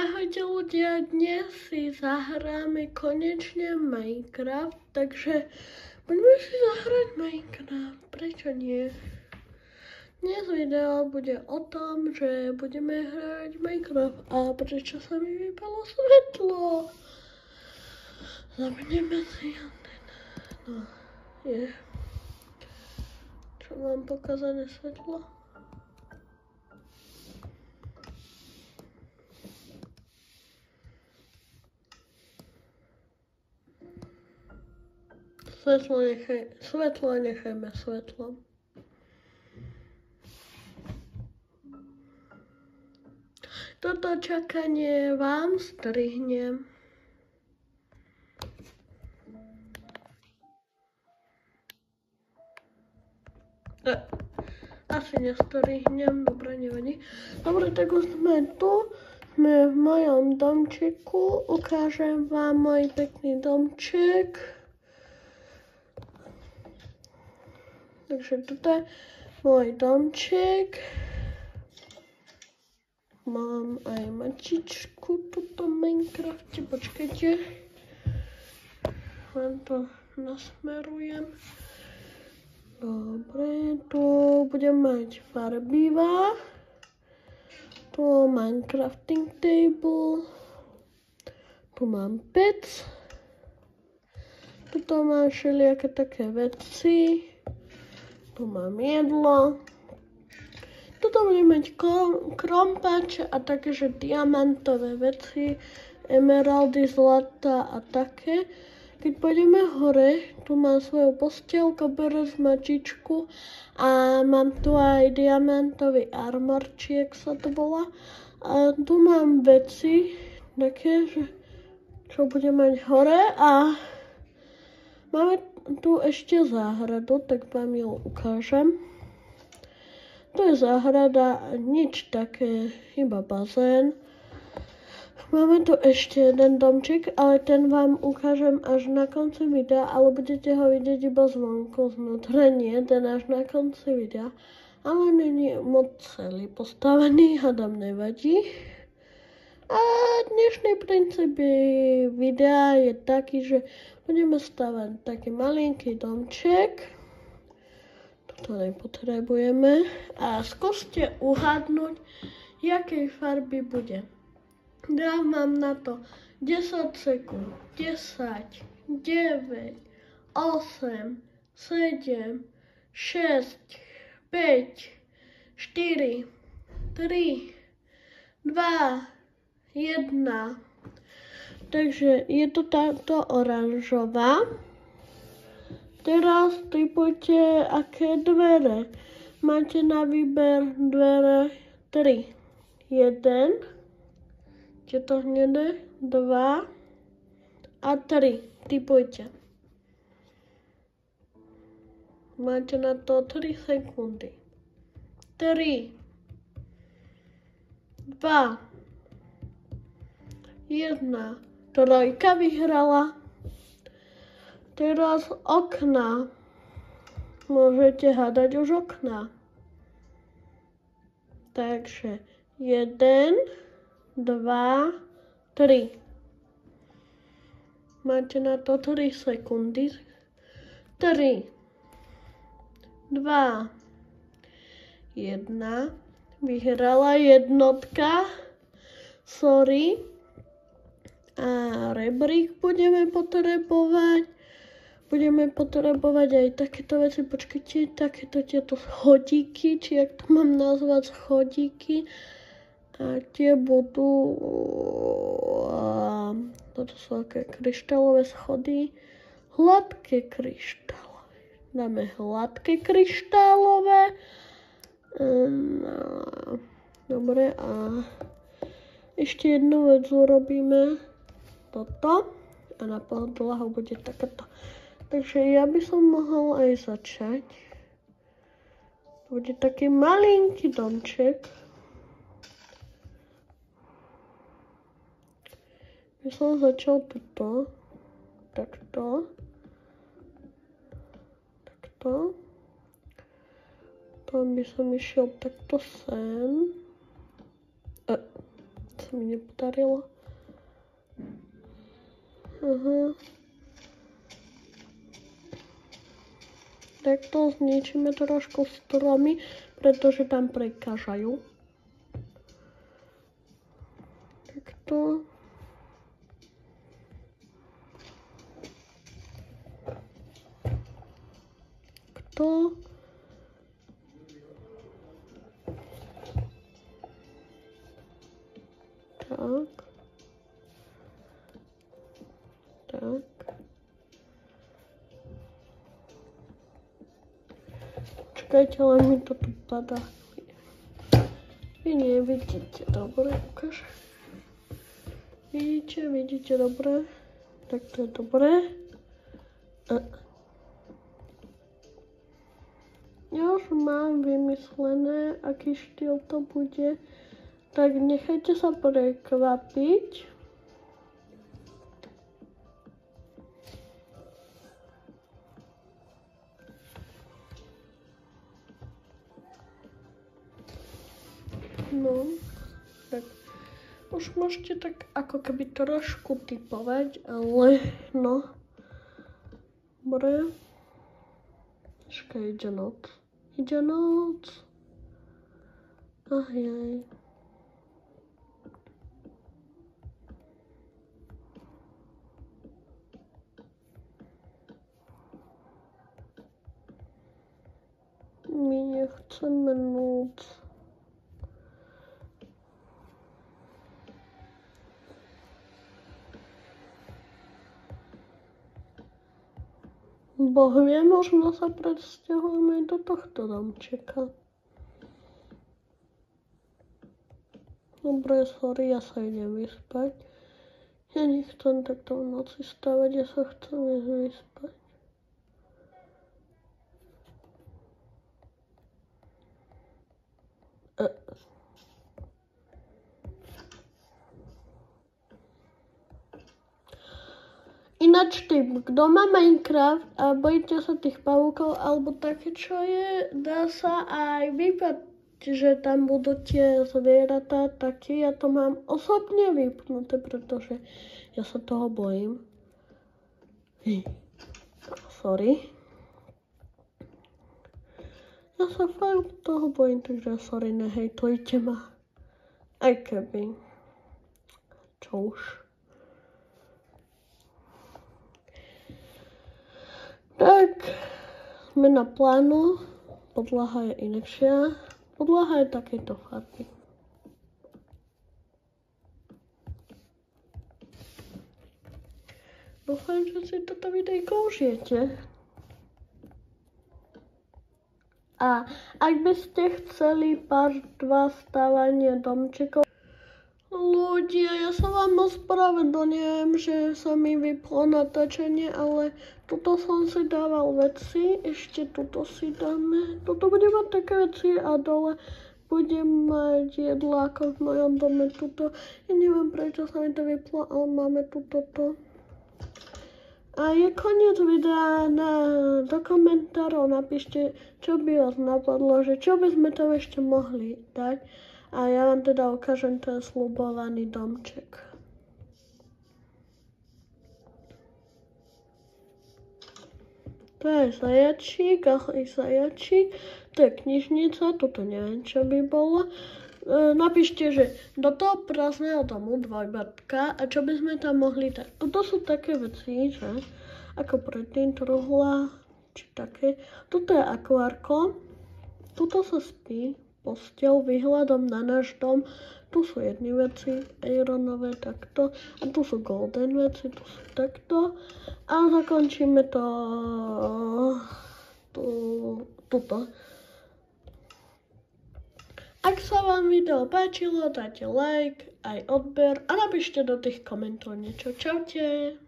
Ahojte ľudia, dnes si zahráme konečne Minecraft, takže poďme si zahrať Minecraft, prečo nie? Dnes video bude o tom, že budeme hrať Minecraft a prečo sa mi vypalo svetlo. Zapneme si no, je. Čo mám pokazané svetlo? Svetlo nechajme svetlom. Toto čakanie vám strihnem. Asi nestrihnem, dobre, nevadí. Dobre, tak už sme tu. Sme v mojom domčeku. Ukážem vám môj pekný domček. Takže toto je môj domček. Mám aj mačičku tuto v Minecrafte. Počkajte. Len to nasmerujem. Dobre, tu budem mať farbiva. Tu Minecrafting table. Tu mám pec. Tuto mám všelijaké také veci. Tu mám jedlo. Tuto budem mať krompač a také, že diamantové veci, emeraldy, zlata a také. Keď pôjdeme hore, tu mám svoju posteľku, berec, mačičku a mám tu aj diamantový armor, či jak sa to volá. A tu mám veci, také, že čo budem mať hore a máme tu ešte záhradu, tak vám ju ukážem. Tu je záhrada, nič také, iba bazén. Máme tu ešte jeden domček, ale ten vám ukážem až na konci videa, ale budete ho vidieť iba zvonku, znútra nie, ten až na konci videa. Ale není moc celý postavený, hádam nevadí. A dnešný princíp videa je taký, že budeme stavať taký malinký domček. Toto nepotrebujeme. A skúste uhádnuť, jakej farby bude. Dám vám na to 10 sekúnd. 10, 9, 8, 7, 6, 5, 4, 3, 2, 1. Takže je to táto oranžová. Teraz typujte, aké dvere. Máte na výber dvere 3. 1. Je to hnedé. 2. A 3. Typujte. Máte na to 3 sekundy. 3. 2. 1. Trojka vyhrala. Teraz okna. Môžete hádať už okna. Takže 1, 2, 3. Máte na to 3 sekundy. 3, 2, 1. Vyhrala jednotka. Sorry. A rebrík budeme potrebovať. Budeme potrebovať aj takéto veci. Počkajte, takéto tieto schodíky, či jak to mám nazvať, schodíky. A tie budú... toto sú také kryštálové schody. Hladké kryštálové. Dáme hladké kryštálové. Dobre, a ešte jednu vec urobíme. Toto. A na podlahu bude takáto. Takže ja by som mohol aj začať. Bude taký malinký domček. Ja som začal tuto. Takto. Takto. Tam by som išiel takto sem. sa mi nepodarilo. Takto zničíme trošku stromy, pretože tam prekážajú. Takto. Takto. Tak. Tak. Čakajte, ale mi to tu padá. Vy nevidíte, dobre, ukáž. Vidíte, dobre. Tak to je dobré. Ja už mám vymyslené, aký štýl to bude. Tak nechajte sa prekvapiť. No, tak už môžete tak ako keby trošku typovať, ale no. Dobre. Počkaj, ide noc. Ide noc. Ajaj. My nechceme noc. Boh vie, možno sa predsťahujeme aj do tohto domčeka. Dobre, sorry, ja sa idem vyspať. Ja nechcem takto v noci stávať, ja sa chcem vyspať. Ináč tým, kto má Minecraft a bojíte sa tých pavúkov alebo také, čo je, dá sa aj vypať, že tam budú tie zvieratá, také. Ja to mám osobne vypnuté, pretože ja sa toho bojím. Sorry. Ja sa fakt toho bojím, takže sorry, nehejtujte ma. Aj keby. Čo už. Tak, sme na plánu, podlaha je inakšia, podlaha je takéto farby. Dúfam, že si toto videjko užijete. A ak by ste chceli part 2 stávania domčekov, ľudia, ja sa vám ospravedlňujem, že sa mi vyplo natáčanie, ale tuto som si dával veci, ešte tuto si dáme, tuto budem mať také veci a dole budem mať jedlo ako v mojom dome tuto. Ja neviem, prečo sa mi to vyplo, ale máme tuto to. A je koniec videa, do komentárov napíšte, čo by vás napadlo, že čo by sme tam ešte mohli dať. A ja vám teda ukážem ten sľubovaný domček. To je zajačík, ahoj zajačík, to je knižnica, toto neviem, čo by bolo. Napíšte, že do toho prázdneho domu dvojbatka a čo by sme tam mohli dať. Toto sú také veci, že ako predtým truhla, či také. Toto je akvárko, tuto sa spí. Posteľ výhľadom na náš dom. Tu sú jedny veci, ironové takto. A tu sú golden veci, tu sú takto. A zakončíme to tuto. Ak sa vám video páčilo, dajte like, aj odber a napíšte do tých komentov niečo. Čaute.